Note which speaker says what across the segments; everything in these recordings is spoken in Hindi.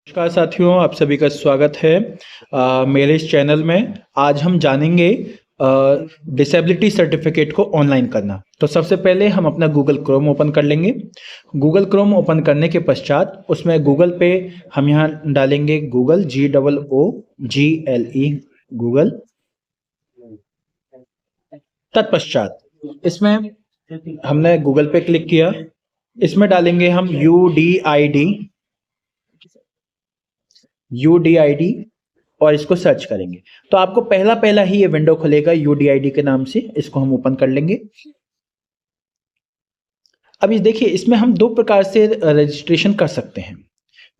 Speaker 1: नमस्कार साथियों, आप सभी का स्वागत है मेरे इस चैनल में। आज हम जानेंगे डिसेबिलिटी सर्टिफिकेट को ऑनलाइन करना। तो सबसे पहले हम अपना गूगल क्रोम ओपन कर लेंगे। गूगल क्रोम ओपन करने के पश्चात उसमें गूगल पे हम यहाँ डालेंगे गूगल GOOGLE गूगल। तत्पश्चात इसमें हमने गूगल पे क्लिक किया। इसमें डालेंगे हम UDID और इसको सर्च करेंगे तो आपको पहला पहला ही ये विंडो खुलेगा UDID के नाम से। इसको हम ओपन कर लेंगे। अभी देखिए, इसमें हम दो प्रकार से रजिस्ट्रेशन कर सकते हैं।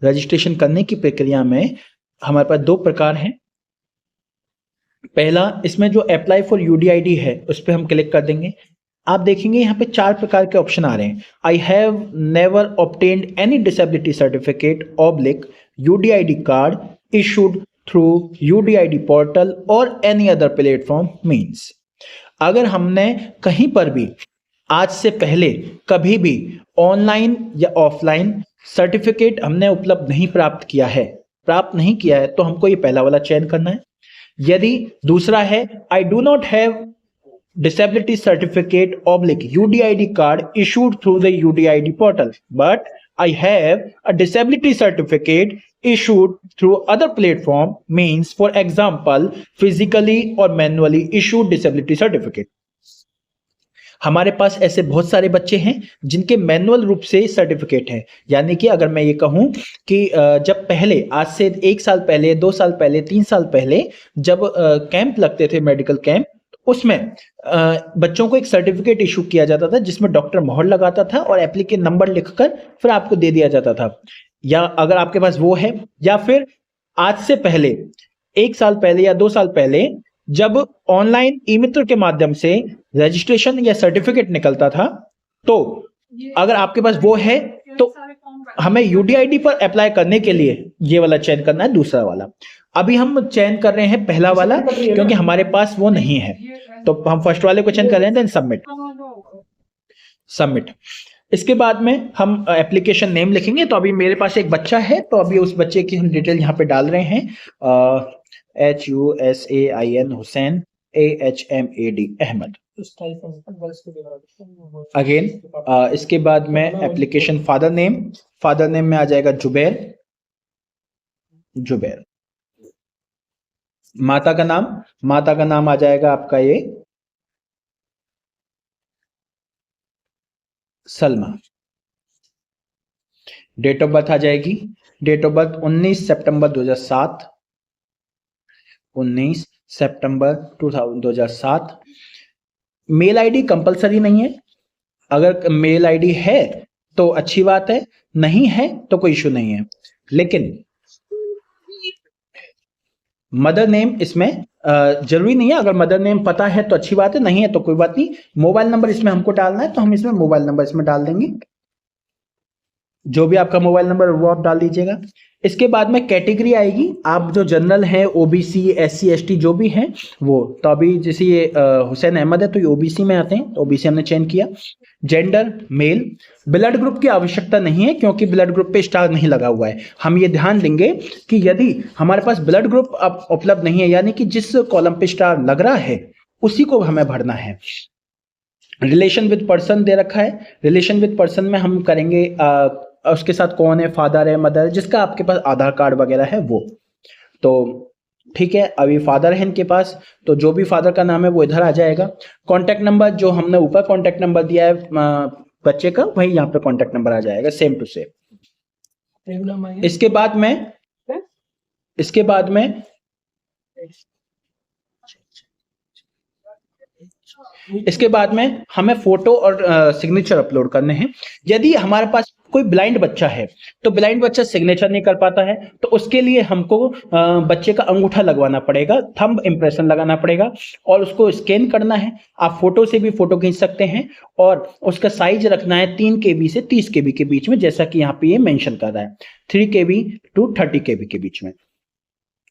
Speaker 1: रजिस्ट्रेशन करने की प्रक्रिया में हमारे पास दो प्रकार हैं। पहला, इसमें जो अप्लाई फॉर UDID है उस पर हम क्लिक कर देंगे। आप देखेंगे यहाँ पे चार प्रकार के ऑप्शन आ रहे हैं। I have never obtained any disability certificate oblique UDID card issued through UDID portal और एनी अदर प्लेटफॉर्म मीन्स। अगर हमने कहीं पर भी आज से पहले कभी भी ऑनलाइन या ऑफलाइन सर्टिफिकेट हमने उपलब्ध नहीं प्राप्त किया है तो हमको ये पहला वाला चयन करना है। यदि दूसरा है I do not have disability certificate oblique UDID card issued through the UDID portal, but I have a disability certificate issued through other platform means, for example, physically or manually issued disability certificate। हमारे पास ऐसे बहुत सारे बच्चे हैं जिनके मैनुअल रूप से सर्टिफिकेट है। यानी कि अगर मैं ये कहूँ कि जब पहले आज से 1 साल पहले, 2 साल पहले, 3 साल पहले जब कैंप लगते थे, मेडिकल कैंप, उसमें बच्चों को एक सर्टिफिकेट इशू किया जाता था जिसमें डॉक्टर मोहर लगाता था और एप्लीकेशन नंबर लिखकर फिर आपको दे दिया जाता था। या अगर आपके पास वो है, या फिर आज से पहले 1 साल पहले या 2 साल पहले जब ऑनलाइन ई मित्र के माध्यम से रजिस्ट्रेशन या सर्टिफिकेट निकलता था, तो अगर आपके पास वो है तो हमें UDID पर अप्लाई करने के लिए ये वाला चयन करना है, दूसरा वाला। अभी हम चयन कर रहे हैं पहला वाला क्योंकि हमारे पास वो नहीं है, तो हम फर्स्ट वाले को चयन कर रहे हैं। Then submit. इसके बाद में हम एप्लीकेशन नेम लिखेंगे। तो अभी मेरे पास एक बच्चा है, तो अभी उस बच्चे की हम डिटेल यहाँ पे डाल रहे हैं। HUSAIN Husain AHMAD Ahmad. Again इसके बाद में एप्लीकेशन फादर नेम में आ जाएगा जुबैर। माता का नाम आ जाएगा आपका ये सलमा। डेट ऑफ बर्थ आ जाएगी, डेट ऑफ बर्थ 19 सितंबर 2007। 19 सितंबर 2007। मेल आईडी कंपलसरी नहीं है। अगर मेल आईडी है तो अच्छी बात है, नहीं है तो कोई इशू नहीं है। लेकिन मदर नेम इसमें जरूरी नहीं है। अगर मदर नेम पता है तो अच्छी बात है, नहीं है तो कोई बात नहीं। मोबाइल नंबर इसमें हमको डालना है तो हम इसमें मोबाइल नंबर इसमें डाल देंगे। जो भी आपका मोबाइल नंबर वो आप डाल दीजिएगा। इसके बाद में कैटेगरी आएगी। आप जो जनरल है, OBC, SC ST जो भी हैं वो, तो अभी जैसे ये हुसैन अहमद है तो ये OBC में आते हैं, तो OBC हमने चयन किया। Gender male. ब्लड ग्रुप की आवश्यकता नहीं है क्योंकि ब्लड ग्रुप पे स्टार नहीं लगा हुआ है। हम ये ध्यान देंगे कि यदि हमारे पास ब्लड ग्रुप अब उपलब्ध नहीं है, यानी कि जिस कॉलम पे स्टार लग रहा है उसी को हमें भरना है। रिलेशन विद पर्सन दे रखा है। रिलेशन विद पर्सन में हम करेंगे उसके साथ कौन है, फादर है, मदर, जिसका आपके पास आधार कार्ड वगैरह है वो। तो ठीक है, अभी फादर है इनके पास, तो जो भी फादर का नाम है वो इधर आ जाएगा। कॉन्टैक्ट नंबर जो हमने ऊपर कॉन्टैक्ट नंबर दिया है बच्चे का, वही यहाँ पे कॉन्टैक्ट नंबर आ जाएगा, सेम टू सेम। इसके बाद में हमें फोटो और सिग्नेचर अपलोड करने हैं। यदि हमारे पास कोई ब्लाइंड बच्चा है तो ब्लाइंड बच्चा सिग्नेचर नहीं कर पाता है, तो उसके लिए हमको बच्चे का अंगूठा लगवाना पड़ेगा, थंब इंप्रेशन लगाना पड़ेगा और उसको स्कैन करना है। आप फोटो से भी फोटो खींच सकते हैं और उसका साइज रखना है 3 KB से 30 KB के बीच में, जैसा कि यहाँ पे ये मेंशन कर रहा है, 3 KB to 30 KB के बीच में।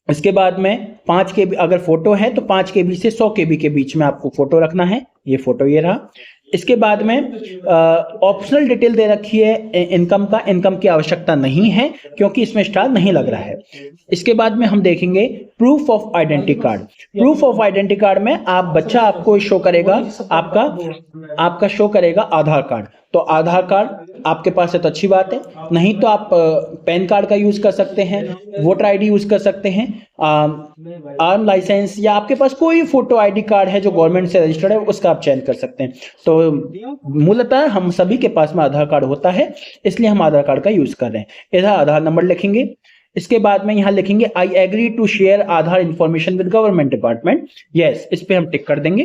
Speaker 1: इसके बाद में 5 KB अगर फोटो है तो 5 KB से 100 KB के बीच में आपको फोटो रखना है। ये फोटो ये रहा। इसके बाद में ऑप्शनल डिटेल दे रखी है इनकम का, इनकम की आवश्यकता नहीं है क्योंकि इसमें स्टार नहीं लग रहा है। इसके बाद में हम देखेंगे proof of identity card. Proof of identity card में बच्चा आपको शो करेगा, आपका शो करेगा आधार कार्ड। तो आधार कार्ड आपके पास है तो अच्छी बात है, नहीं तो आप पैन कार्ड का यूज कर सकते हैं, वोटर आईडी यूज कर सकते हैं, आर्म लाइसेंस, या आपके पास कोई फोटो आईडी कार्ड है जो गवर्नमेंट से रजिस्टर्ड है उसका आप चयन कर सकते हैं। तो मूलतः हम सभी के पास में आधार कार्ड होता है, इसलिए हम आधार कार्ड का यूज कर रहे हैं। इधर आधार नंबर लिखेंगे। इसके बाद में यहां लिखेंगे I agree to share Aadhaar information with government department, yes, इस पे हम टिक कर देंगे।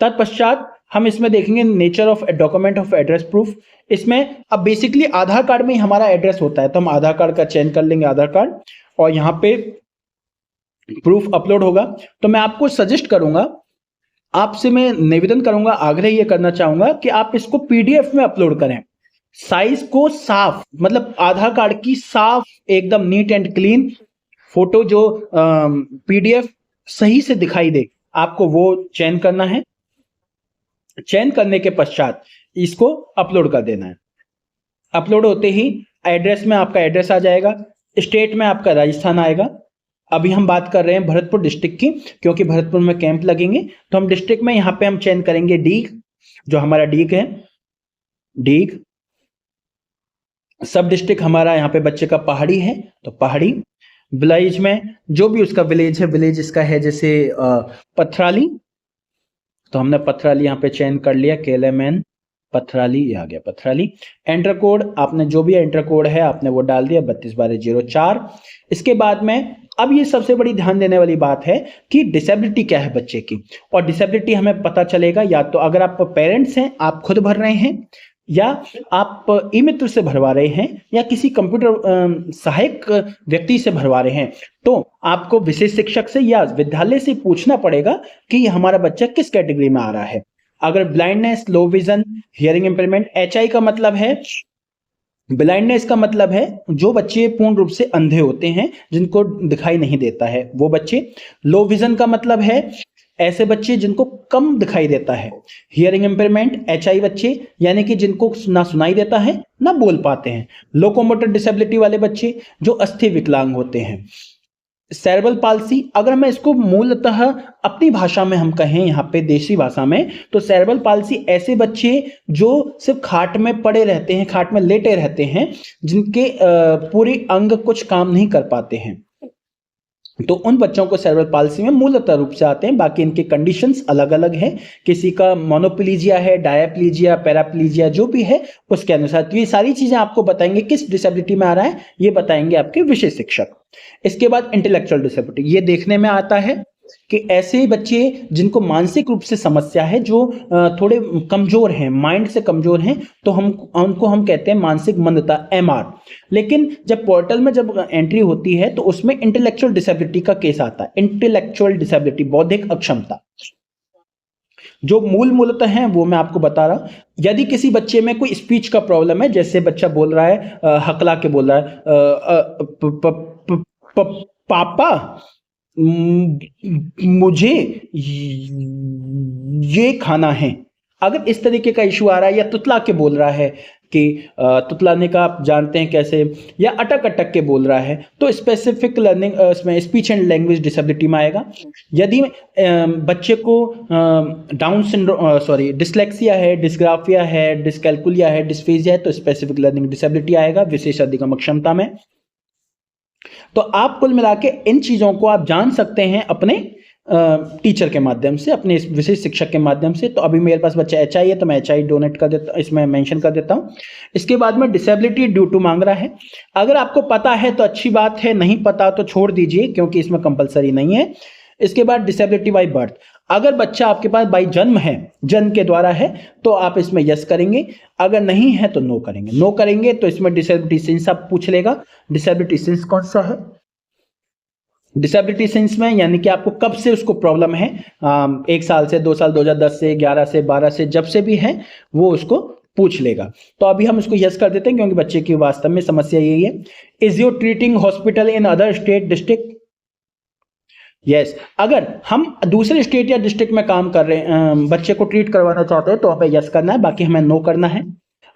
Speaker 1: तत्पश्चात हम इसमें देखेंगे nature of document of address proof. इसमें अब बेसिकली आधार कार्ड में ही हमारा एड्रेस होता है, तो हम आधार कार्ड का चयन कर लेंगे, आधार कार्ड, और यहां पे प्रूफ अपलोड होगा। तो मैं आपको सजेस्ट करूंगा, आपसे मैं निवेदन करूंगा, आग्रह ये करना चाहूंगा कि आप इसको पीडीएफ में अपलोड करें। साइज को साफ, मतलब आधार कार्ड की साफ एकदम नीट एंड क्लीन फोटो जो पीडीएफ सही से दिखाई दे, आपको वो चयन करना है। चयन करने के पश्चात इसको अपलोड कर देना है। अपलोड होते ही एड्रेस में आपका एड्रेस आ जाएगा, स्टेट में आपका राजस्थान आएगा। अभी हम बात कर रहे हैं भरतपुर डिस्ट्रिक्ट की, क्योंकि भरतपुर में कैंप लगेंगे, तो हम डिस्ट्रिक्ट में यहां पे हम चयन करेंगे डीग, जो हमारा डीग है, डीग। सब डिस्ट्रिक्ट हमारा यहाँ पे बच्चे का पहाड़ी है, तो पहाड़ी। विलेज में जो भी उसका विलेज है, विलेज इसका है जैसे पथराली, तो हमने पथराली यहाँ पे चयन कर लिया, केलेमैन पथराली, ये आ गया पथराली। एंटर कोड, आपने जो भी एंटर कोड है आपने वो डाल दिया, 321204। इसके बाद में अब ये सबसे बड़ी ध्यान देने वाली बात है कि डिसेबिलिटी क्या है बच्चे की, और डिसेबिलिटी हमें पता चलेगा या तो अगर आप पेरेंट्स हैं, आप खुद भर रहे हैं, या आप ई मित्र से भरवा रहे हैं, या किसी कंप्यूटर सहायक व्यक्ति से भरवा रहे हैं, तो आपको विशेष शिक्षक से या विद्यालय से पूछना पड़ेगा कि हमारा बच्चा किस कैटेगरी में आ रहा है। अगर blindness, low vision, hearing impairment, HI का मतलब है, ब्लाइंडनेस का मतलब है जो बच्चे पूर्ण रूप से अंधे होते हैं, जिनको दिखाई नहीं देता है, वो बच्चे। लो विजन का मतलब है ऐसे बच्चे जिनको कम दिखाई देता है। हियरिंग इंपेयरमेंट, एचआई बच्चे, यानी कि जिनको ना सुनाई देता है ना बोल पाते हैं। लोकोमोटर डिसेबिलिटी वाले बच्चे जो अस्थि विकलांग होते हैं। सेरेब्रल पाल्सी, अगर मैं इसको मूलतः अपनी भाषा में हम कहें, यहाँ पे देसी भाषा में, तो सेरेब्रल पाल्सी ऐसे बच्चे जो सिर्फ खाट में पड़े रहते हैं, खाट में लेटे रहते हैं, जिनके पूरे अंग कुछ काम नहीं कर पाते हैं, तो उन बच्चों को सेरेब्रल पाल्सी में मूलतः रूप से आते हैं। बाकी इनके कंडीशंस अलग अलग हैं, किसी का मोनोप्लीजिया है, डायाप्लीजिया, पैराप्लीजिया, जो भी है उसके अनुसार। तो ये सारी चीजें आपको बताएंगे किस डिसेबिलिटी में आ रहा है, ये बताएंगे आपके विषय शिक्षक। इसके बाद इंटेलेक्चुअल डिसेबिलिटी, ये देखने में आता है कि ऐसे बच्चे जिनको मानसिक रूप से समस्या है, जो थोड़े कमजोर हैं, माइंड से कमजोर हैं, तो उनको हम कहते हैं मानसिक मंदता, एमआर। लेकिन जब पोर्टल में जब एंट्री होती है तो उसमें इंटेलेक्चुअल डिसेबिलिटी का केस आता है। इंटेलेक्चुअल डिसेबिलिटी, बौद्धिक अक्षमता, जो मूलतः है वो मैं आपको बता रहा हूं। यदि किसी बच्चे में कोई स्पीच का प्रॉब्लम है, जैसे बच्चा बोल रहा है, हकला के बोल रहा है, पापा मुझे ये खाना है, अगर इस तरीके का इशू आ रहा है, या तुतला के बोल रहा है कि तुतलाने का आप जानते हैं कैसे, या अटक अटक के बोल रहा है, तो स्पेसिफिक लर्निंग इसमें स्पीच एंड लैंग्वेज डिसेबिलिटी में आएगा। यदि बच्चे को डाउन सिंड्रोम, डिसलेक्सिया है, डिस्ग्राफिया है, डिस्कैल्कुलिया है, डिस्फेजिया है, तो स्पेसिफिक लर्निंग डिसेबिलिटी आएगा, विशेष अधिगम क्षमता में। तो आप कुल मिला के इन चीजों को आप जान सकते हैं अपने टीचर के माध्यम से, अपने विशेष शिक्षक के माध्यम से। तो अभी मेरे पास बच्चा एचआई है, तो मैं एचआई डोनेट कर देता, इसमें मेंशन कर देता हूं। इसके बाद में डिसेबिलिटी ड्यू टू मांग रहा है। अगर आपको पता है तो अच्छी बात है, नहीं पता तो छोड़ दीजिए, क्योंकि इसमें कंपलसरी नहीं है। इसके बाद डिसेबिलिटी बाय बर्थ, अगर बच्चा आपके पास बाई जन्म है, जन्म के द्वारा है, तो आप इसमें यस करेंगे, अगर नहीं है तो नो करेंगे। नो करेंगे तो इसमें डिसेबिलिटी सेंस आप पूछ लेगा, डिसेबिलिटी सेंस कौन सा है। डिसेबिलिटी सेंस में यानी कि आपको कब से उसको प्रॉब्लम है, 1 साल से, 2 साल, 2010 से, 11 से, 12 से, जब से भी है वो उसको पूछ लेगा। तो अभी हम उसको यस कर देते हैं, क्योंकि बच्चे की वास्तव में समस्या यही है। Is your treating hospital in other state district, yes अगर हम दूसरे स्टेट या डिस्ट्रिक्ट में काम कर रहे हैं, बच्चे को ट्रीट करवाना चाहते हैं तो हमें यस करना है, बाकी हमें नो करना है।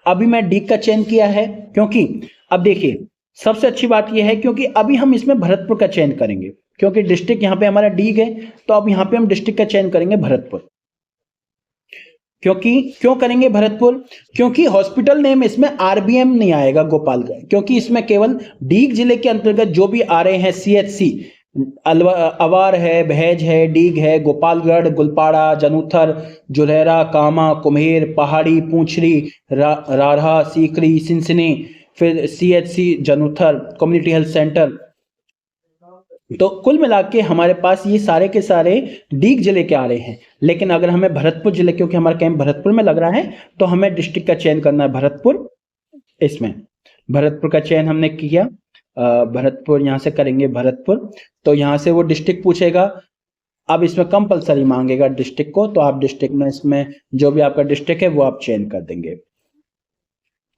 Speaker 1: अभी मैं डी का चयन किया है क्योंकि अब देखिए सबसे अच्छी बात यह है क्योंकि अभी हम इसमें भरतपुर का चयन करेंगे क्योंकि डिस्ट्रिक्ट यहाँ पे हमारा डी है, तो अब यहाँ पे हम डिस्ट्रिक्ट का चयन करेंगे भरतपुर। क्योंकि क्यों करेंगे भरतपुर? क्योंकि हॉस्पिटल नेम इसमें आरबीएम नहीं आएगा गोपालगढ़, क्योंकि इसमें केवल डीग जिले के अंतर्गत जो भी आ रहे हैं सीएचसी, अवार है, भैज है, डीग है, गोपालगढ़, गुलपाड़ा, जनुथर, जुलेरा, कामा, कुम्हेर, पहाड़ी, पूंछरी, रारहा, सीकरी, सिंसनी, फिर सीएचसी जनुथर, कम्युनिटी हेल्थ सेंटर, तो कुल मिला के हमारे पास ये सारे के सारे डीग जिले के आ रहे हैं। लेकिन अगर हमें भरतपुर जिले, क्योंकि हमारा कैंप भरतपुर में लग रहा है, तो हमें डिस्ट्रिक्ट का चयन करना है भरतपुर। इसमें भरतपुर का चयन हमने किया, भरतपुर यहां से करेंगे भरतपुर, तो यहां से वो डिस्ट्रिक्ट पूछेगा। अब इसमें कंपलसरी मांगेगा डिस्ट्रिक्ट को, तो आप डिस्ट्रिक्ट में इसमें जो भी आपका डिस्ट्रिक्ट है वो आप चयन कर देंगे।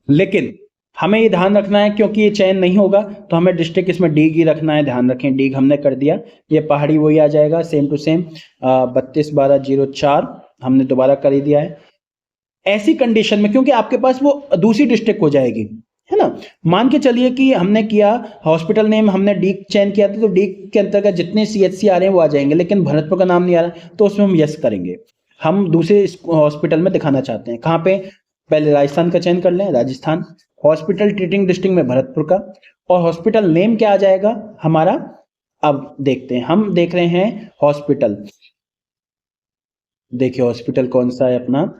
Speaker 1: लेकिन हमें ये ध्यान रखना है क्योंकि ये चयन नहीं होगा तो हमें डिस्ट्रिक्ट इसमें डीग ही रखना है। ध्यान रखें डीग हमने कर दिया, ये पहाड़ी वही आ जाएगा सेम टू सेम 321204 हमने दोबारा कर ही दिया है। ऐसी कंडीशन में क्योंकि आपके पास वो दूसरी डिस्ट्रिक्ट हो जाएगी, है ना। मान के चलिए कि हमने किया हॉस्पिटल नेम, हमने डीग चयन किया था, तो डीग के अंतर्गत जितने सीएचसी आ रहे हैं वो आ जाएंगे, लेकिन भरतपुर का नाम नहीं आ रहा तो उसमें हम यस करेंगे। हम दूसरे हॉस्पिटल में दिखाना चाहते हैं, कहाँ पे? पहले राजस्थान का चयन कर लें, राजस्थान, हॉस्पिटल ट्रीटिंग डिस्ट्रिक्ट में भरतपुर का, और हॉस्पिटल नेम क्या आ जाएगा हमारा? अब देखते हैं, हम देख रहे हैं हॉस्पिटल, देखिए हॉस्पिटल कौन सा है अपना,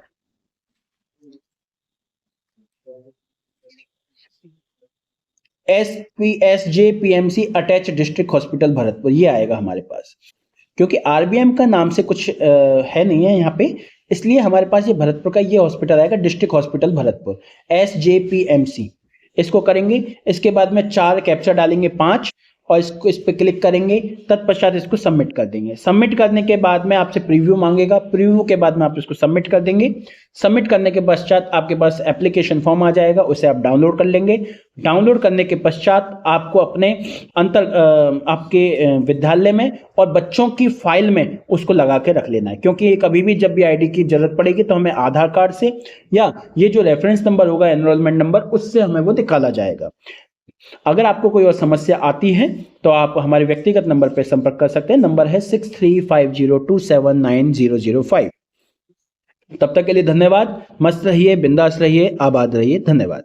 Speaker 1: SPSJ-PMC attach district hospital Bharatpur, ये आएगा हमारे पास। क्योंकि आरबीएम का नाम से कुछ है नहीं है यहाँ पे, इसलिए हमारे पास ये भरतपुर का ये हॉस्पिटल आएगा, डिस्ट्रिक्ट हॉस्पिटल भरतपुर, SJPMC। इसको करेंगे, इसके बाद में 4 कैप्चा डालेंगे, 5, और इसको इस पे क्लिक करेंगे, तत्पश्चात इसको सबमिट कर देंगे। सबमिट करने के बाद में आपसे प्रीव्यू मांगेगा, प्रीव्यू के बाद में आप इसको सबमिट कर देंगे। सबमिट करने के पश्चात आपके पास एप्लीकेशन फॉर्म आ जाएगा, उसे आप डाउनलोड कर लेंगे। डाउनलोड करने के पश्चात आपको अपने आपके विद्यालय में और बच्चों की फाइल में उसको लगा के रख लेना है, क्योंकि कभी भी जब भी आईडी की जरूरत पड़ेगी तो हमें आधार कार्ड से या ये जो रेफरेंस नंबर होगा एनरोलमेंट नंबर, उससे हमें वो निकाला जाएगा। अगर आपको कोई और समस्या आती है तो आप हमारे व्यक्तिगत नंबर पर संपर्क कर सकते हैं, नंबर है 6350279005। तब तक के लिए धन्यवाद। मस्त रहिए, बिंदास रहिए, आबाद रहिए, धन्यवाद।